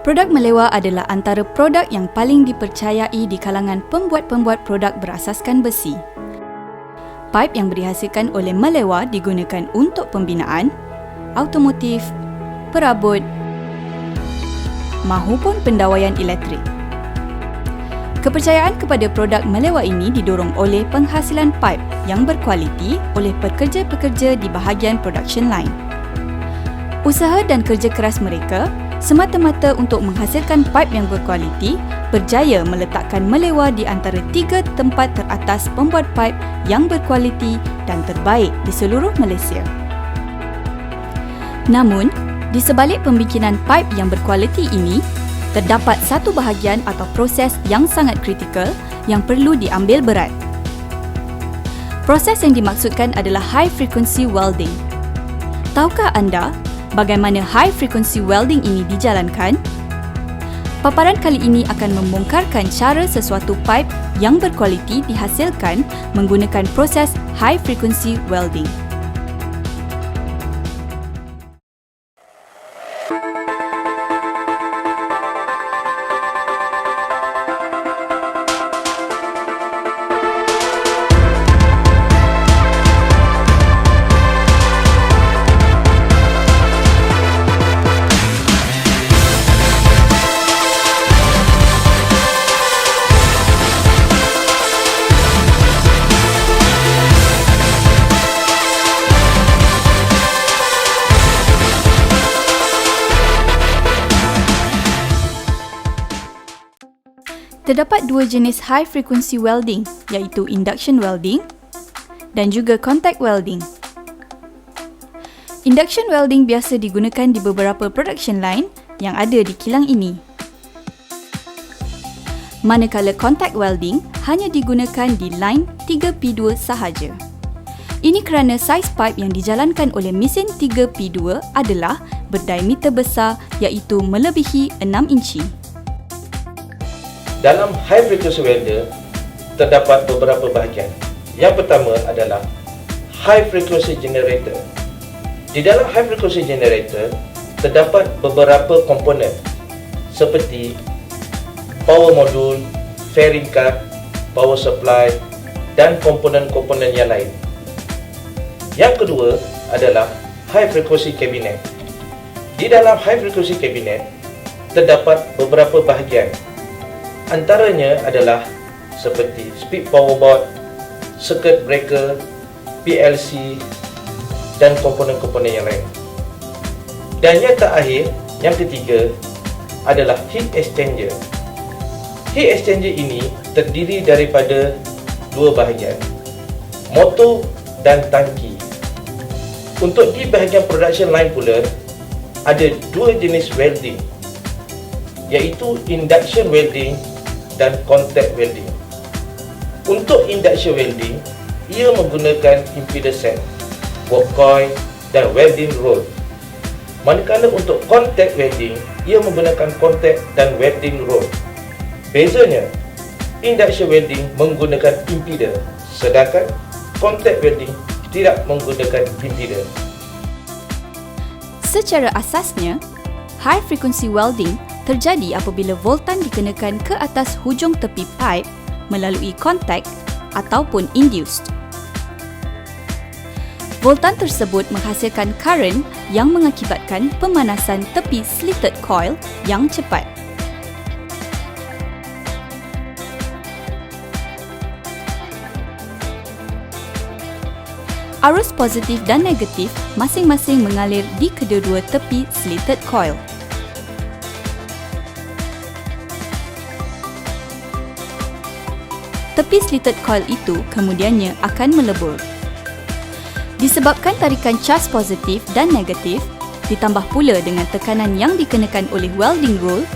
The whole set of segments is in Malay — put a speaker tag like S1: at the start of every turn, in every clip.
S1: Produk melewa adalah antara produk yang paling dipercayai di kalangan pembuat-pembuat produk berasaskan besi. Paip yang dihasilkan oleh melewa digunakan untuk pembinaan, automotif, perabot mahupun pendawaian elektrik. Kepercayaan kepada produk melewa ini didorong oleh penghasilan paip yang berkualiti oleh pekerja-pekerja di bahagian production line. Usaha dan kerja keras mereka semata-mata untuk menghasilkan paip yang berkualiti berjaya meletakkan melewa di antara 3 tempat teratas pembuat paip yang berkualiti dan terbaik di seluruh Malaysia. Namun, di sebalik pembikinan paip yang berkualiti ini, terdapat satu bahagian atau proses yang sangat kritikal yang perlu diambil berat. Proses yang dimaksudkan adalah high frequency welding. Tahukah anda bagaimana high frequency welding ini dijalankan? Paparan kali ini akan membongkarkan cara sesuatu paip yang berkualiti dihasilkan menggunakan proses high frequency welding. Terdapat 2 jenis high frequency welding, iaitu induction welding dan juga contact welding. Induction welding biasa digunakan di beberapa production line yang ada di kilang ini. Manakala contact welding hanya digunakan di line 3P2 sahaja. Ini kerana saiz pipe yang dijalankan oleh mesin 3P2 adalah berdiameter besar, iaitu melebihi 6 inci.
S2: Dalam high frequency welder, terdapat beberapa bahagian. Yang pertama adalah high frequency generator. Di dalam high frequency generator, terdapat beberapa komponen seperti power module, fairing card, power supply dan komponen-komponen yang lain. Yang kedua adalah high frequency cabinet. Di dalam high frequency cabinet, terdapat beberapa bahagian. Antaranya adalah seperti speed power board, circuit breaker, PLC dan komponen-komponen yang lain. Dan yang terakhir, yang ketiga adalah heat exchanger. Heat exchanger ini terdiri daripada 2 bahagian, motor dan tangki. Untuk di bahagian production line pula, ada 2 jenis welding, iaitu induction welding dan contact welding. Untuk induction welding, ia menggunakan impeller set, work coil dan welding rod. Manakala untuk contact welding, ia menggunakan contact dan welding rod. Bezanya, induction welding menggunakan impeller, sedangkan contact welding tidak menggunakan impeller.
S1: Secara asasnya, high frequency welding terjadi apabila voltan dikenakan ke atas hujung tepi pipe melalui kontak ataupun induced. Voltan tersebut menghasilkan current yang mengakibatkan pemanasan tepi slitted coil yang cepat. Arus positif dan negatif masing-masing mengalir di kedua-dua tepi slitted coil. Tepi slitted coil itu kemudiannya akan melebur. Disebabkan tarikan charge positif dan negatif, ditambah pula dengan tekanan yang dikenakan oleh welding roll,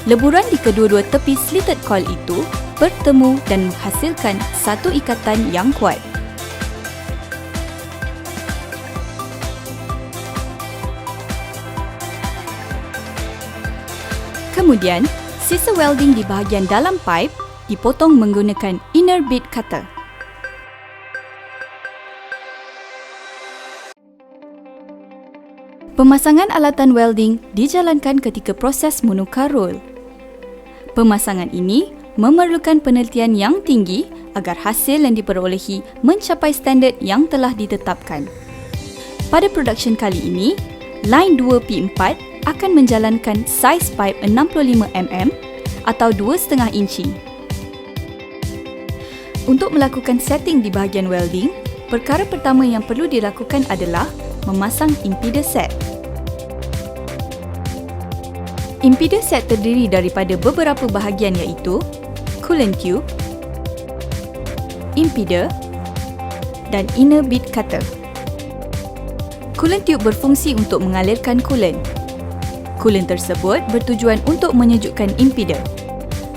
S1: leburan di kedua-dua tepi slitted coil itu bertemu dan menghasilkan satu ikatan yang kuat. Kemudian, sisa welding di bahagian dalam pipe dipotong menggunakan inner bead cutter. Pemasangan alatan welding dijalankan ketika proses menukar roll. Pemasangan ini memerlukan penelitian yang tinggi agar hasil yang diperolehi mencapai standard yang telah ditetapkan. Pada production kali ini, line 2P4 akan menjalankan saiz pipe 65mm atau 2,5 inci. Untuk melakukan setting di bahagian welding, perkara pertama yang perlu dilakukan adalah memasang impeller set. Impeller set terdiri daripada beberapa bahagian iaitu coolant tube, impeller dan inner bead cutter. Coolant tube berfungsi untuk mengalirkan coolant. Coolant tersebut bertujuan untuk menyejukkan impeller,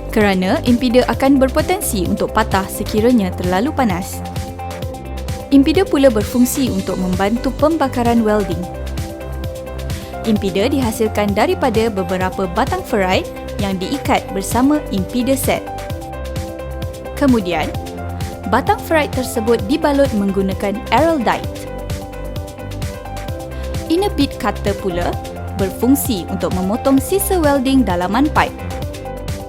S1: kerana impeller akan berpotensi untuk patah sekiranya terlalu panas. Impeller pula berfungsi untuk membantu pembakaran welding. Impeller dihasilkan daripada beberapa batang ferrite yang diikat bersama impeller set. Kemudian, batang ferrite tersebut dibalut menggunakan araldite. Inner bead cutter pula berfungsi untuk memotong sisa welding dalaman pipe.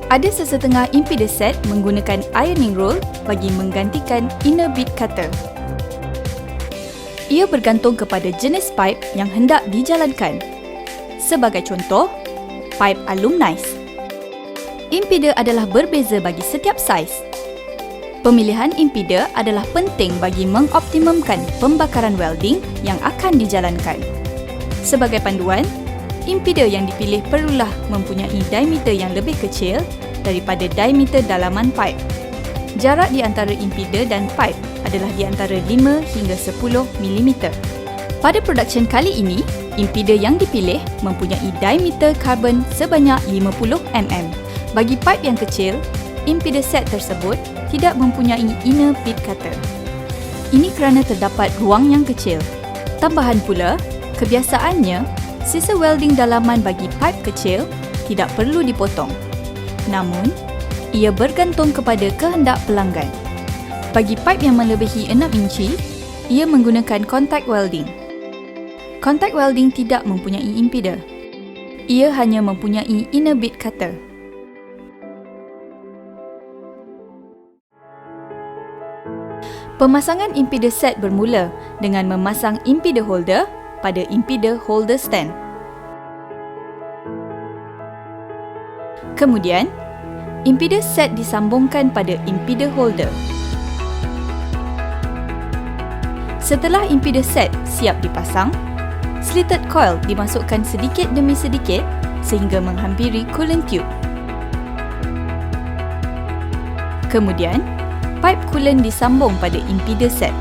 S1: Ada sesetengah impeller set menggunakan ironing roll bagi menggantikan inner bead cutter. Ia bergantung kepada jenis pipe yang hendak dijalankan. Sebagai contoh, pipe alumnis. Impeller adalah berbeza bagi setiap saiz. Pemilihan impeller adalah penting bagi mengoptimumkan pembakaran welding yang akan dijalankan. Sebagai panduan, impeller yang dipilih perlulah mempunyai diameter yang lebih kecil daripada diameter dalaman pipe. Jarak di antara impeller dan pipe adalah di antara 5 hingga 10 mm. Pada production kali ini, impeller yang dipilih mempunyai diameter karbon sebanyak 50 mm. Bagi pipe yang kecil, impeller set tersebut tidak mempunyai inner bead cutter. Ini kerana terdapat ruang yang kecil. Tambahan pula, kebiasaannya, sisa welding dalaman bagi pipe kecil tidak perlu dipotong. Namun, ia bergantung kepada kehendak pelanggan. Bagi pipe yang melebihi 6 inci, ia menggunakan contact welding. Contact welding tidak mempunyai impeller. Ia hanya mempunyai inner bead cutter. Pemasangan impeller set bermula dengan memasang impeller holder pada impeller holder stand. Kemudian, impeller set disambungkan pada impeller holder. Setelah impeller set siap dipasang, slitted coil dimasukkan sedikit demi sedikit sehingga menghampiri coolant tube. Kemudian, pipe coolant disambung pada impeller set.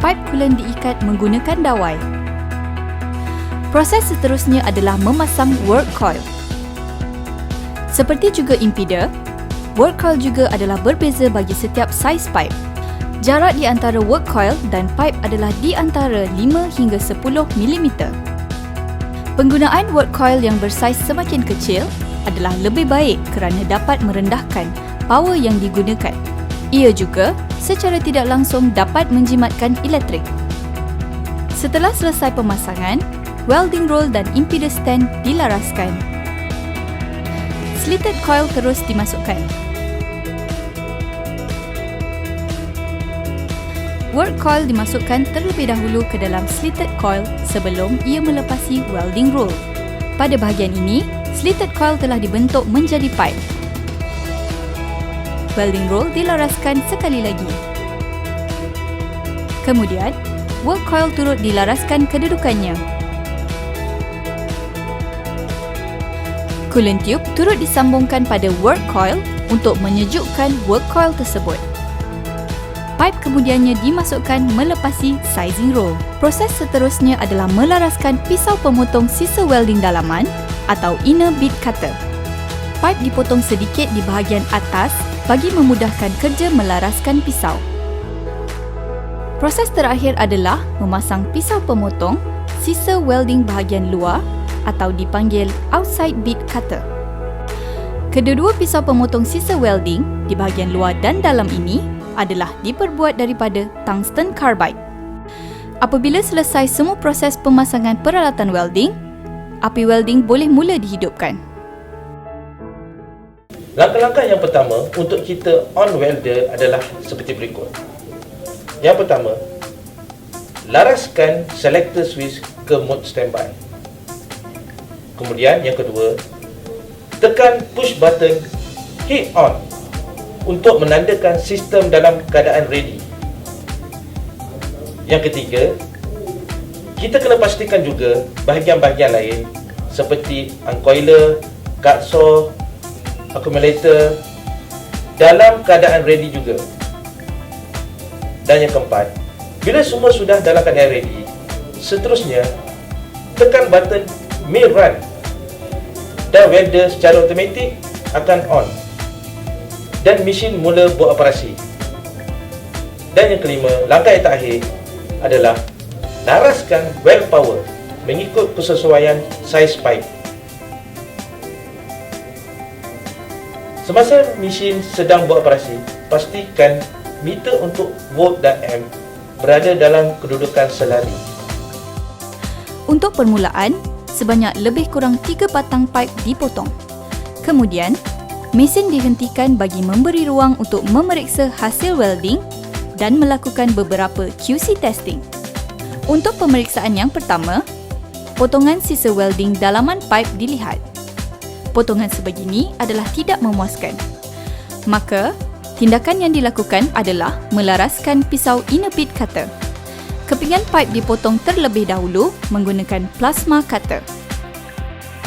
S1: Pipe coolant diikat menggunakan dawai. Proses seterusnya adalah memasang work coil. Seperti juga impeller, work coil juga adalah berbeza bagi setiap saiz pipe. Jarak di antara work coil dan pipe adalah di antara 5 hingga 10 mm. Penggunaan work coil yang bersaiz semakin kecil adalah lebih baik kerana dapat merendahkan power yang digunakan. Ia juga secara tidak langsung dapat menjimatkan elektrik. Setelah selesai pemasangan, welding roll dan impeller stand dilaraskan. Slitted coil terus dimasukkan. Work coil dimasukkan terlebih dahulu ke dalam slitted coil sebelum ia melepasi welding roll. Pada bahagian ini, slitted coil telah dibentuk menjadi pipe. Welding roll dilaraskan sekali lagi. Kemudian, work coil turut dilaraskan kedudukannya. Coolant tube turut disambungkan pada work coil untuk menyejukkan work coil tersebut. Pipe kemudiannya dimasukkan melepasi sizing roll. Proses seterusnya adalah melaraskan pisau pemotong sisa welding dalaman atau inner bead cutter. Pipe dipotong sedikit di bahagian atas bagi memudahkan kerja melaraskan pisau. Proses terakhir adalah memasang pisau pemotong sisa welding bahagian luar atau dipanggil outside bead cutter. Kedua-dua pisau pemotong sisa welding di bahagian luar dan dalam ini adalah diperbuat daripada tungsten carbide. Apabila selesai semua proses pemasangan peralatan welding, api welding boleh mula dihidupkan.
S2: Langkah-langkah yang pertama untuk kita on welder adalah seperti berikut. Yang pertama, laraskan selector switch ke mode standby. Kemudian yang kedua, tekan push button hit on untuk menandakan sistem dalam keadaan ready. Yang ketiga, kita kena pastikan juga bahagian-bahagian lain seperti uncoiler, cut saw, accumulator dalam keadaan ready juga. Dan yang keempat, bila semua sudah dalam keadaan ready, seterusnya tekan button main run dan welder secara automatik akan on dan mesin mula beroperasi. Dan yang kelima, langkah yang terakhir adalah laraskan weld power mengikut kesesuaian saiz pipe. Semasa mesin sedang beroperasi, pastikan meter untuk volt dan amp berada dalam kedudukan selari.
S1: Untuk permulaan, sebanyak lebih kurang 3 batang pipe dipotong. Kemudian, mesin dihentikan bagi memberi ruang untuk memeriksa hasil welding dan melakukan beberapa QC testing. Untuk pemeriksaan yang pertama, potongan sisa welding dalaman pipe dilihat. Potongan sebegini adalah tidak memuaskan. Maka, tindakan yang dilakukan adalah melaraskan pisau inner pit cutter. Kepingan pipe dipotong terlebih dahulu menggunakan plasma cutter.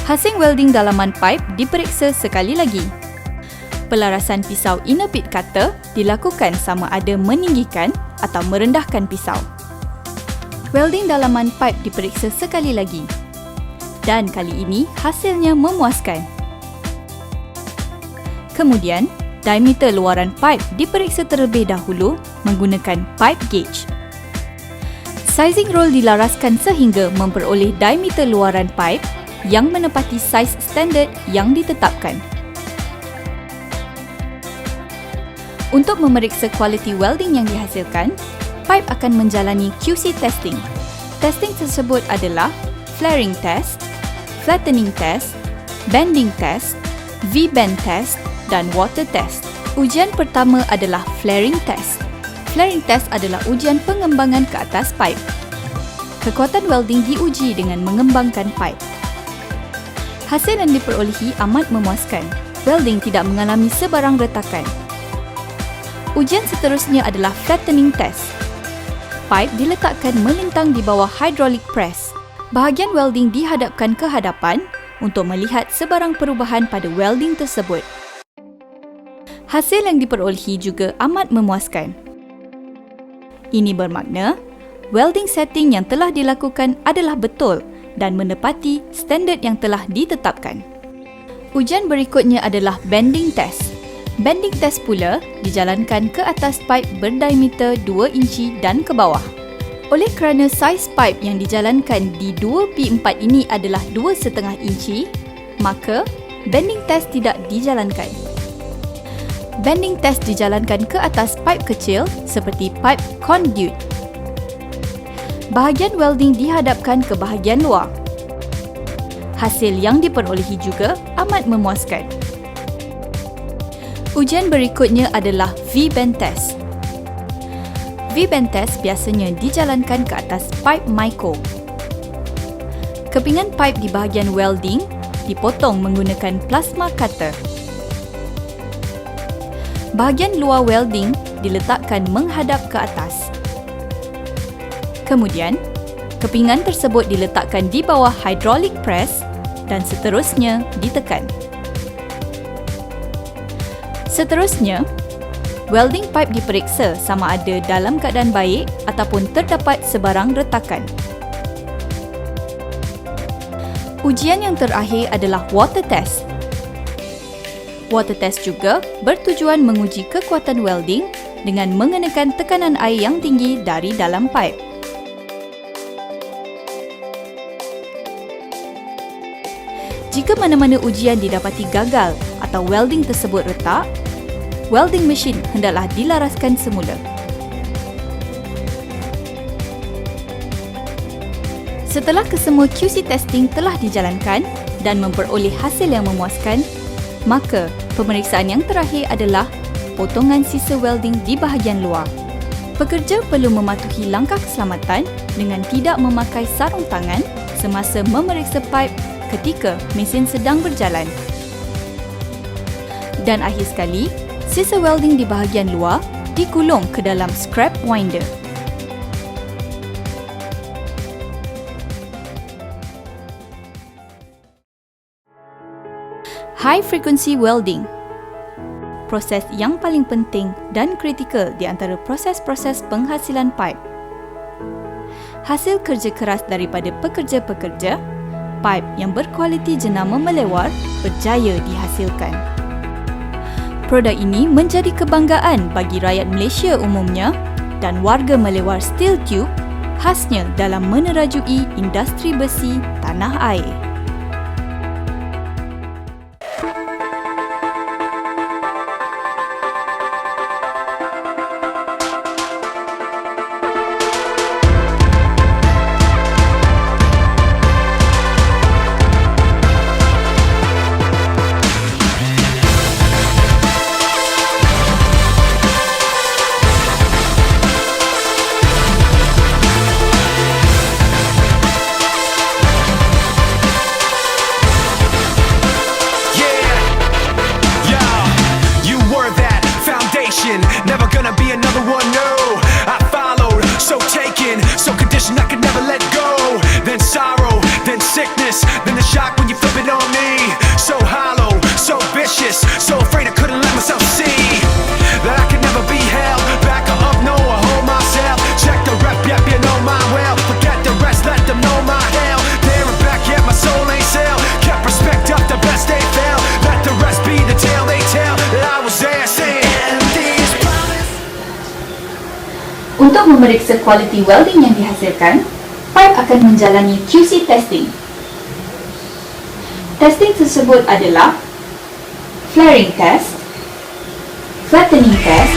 S1: Hasil welding dalaman pipe diperiksa sekali lagi. Pelarasan pisau inner pit cutter dilakukan sama ada meninggikan atau merendahkan pisau. Welding dalaman pipe diperiksa sekali lagi. Dan kali ini hasilnya memuaskan. Kemudian, diameter luaran pipe diperiksa terlebih dahulu menggunakan pipe gauge. Sizing roll dilaraskan sehingga memperoleh diameter luaran pipe yang menepati saiz standard yang ditetapkan. Untuk memeriksa kualiti welding yang dihasilkan, pipe akan menjalani QC testing. Testing tersebut adalah flaring test, flattening test, bending test, V-bend test dan water test. Ujian pertama adalah flaring test. Flaring test adalah ujian pengembangan ke atas pipe. Kekuatan welding diuji dengan mengembangkan pipe. Hasil yang diperolehi amat memuaskan. Welding tidak mengalami sebarang retakan. Ujian seterusnya adalah flattening test. Pipe diletakkan melintang di bawah hydraulic press. Bahagian welding dihadapkan ke hadapan untuk melihat sebarang perubahan pada welding tersebut. Hasil yang diperolehi juga amat memuaskan. Ini bermakna, welding setting yang telah dilakukan adalah betul dan menepati standard yang telah ditetapkan. Ujian berikutnya adalah bending test. Bending test pula dijalankan ke atas pipe berdiameter 2 inci dan ke bawah. Oleh kerana saiz pipe yang dijalankan di 2P4 ini adalah 2,5 inci, maka bending test tidak dijalankan. Bending test dijalankan ke atas pipe kecil seperti pipe conduit. Bahagian welding dihadapkan ke bahagian luar. Hasil yang diperolehi juga amat memuaskan. Ujian berikutnya adalah V-bend test. V-bend test biasanya dijalankan ke atas pipe micro. Kepingan pipe di bahagian welding dipotong menggunakan plasma cutter. Bahagian luar welding diletakkan menghadap ke atas. Kemudian, kepingan tersebut diletakkan di bawah hydraulic press dan seterusnya ditekan. Seterusnya, welding pipe diperiksa sama ada dalam keadaan baik ataupun terdapat sebarang retakan. Ujian yang terakhir adalah water test. Water test juga bertujuan menguji kekuatan welding dengan mengenakan tekanan air yang tinggi dari dalam pipe. Jika mana-mana ujian didapati gagal atau welding tersebut retak, welding mesin hendaklah dilaraskan semula. Setelah kesemua QC testing telah dijalankan dan memperoleh hasil yang memuaskan, maka pemeriksaan yang terakhir adalah potongan sisa welding di bahagian luar. Pekerja perlu mematuhi langkah keselamatan dengan tidak memakai sarung tangan semasa memeriksa pipe ketika mesin sedang berjalan. Dan akhir sekali, sisa welding di bahagian luar digulung ke dalam scrap winder. High frequency welding, proses yang paling penting dan kritikal di antara proses-proses penghasilan pipe. Hasil kerja keras daripada pekerja-pekerja, pipe yang berkualiti jenama melewar berjaya dihasilkan. Produk ini menjadi kebanggaan bagi rakyat Malaysia umumnya dan warga melewar steel tube khasnya dalam menerajui industri besi tanah air.
S3: Never gonna be another one, no. I followed, so taken, so conditioned I could never let go. Then sorrow, then sickness, then the shock when you flip it on me. So hollow, so vicious, so afraid I couldn't let myself see that I could never be held back or up, no, I hold myself. Check the rep, yep, you know my well. Forget the rest, let them know my hell. There and back, yet my soul ain't sell. Kept respect up, the best they fell. Let the rest be the tale they tell that I was there saying.
S1: Untuk memeriksa kualiti welding yang dihasilkan, pipe akan menjalani QC testing. Testing tersebut adalah flaring test, flattening test,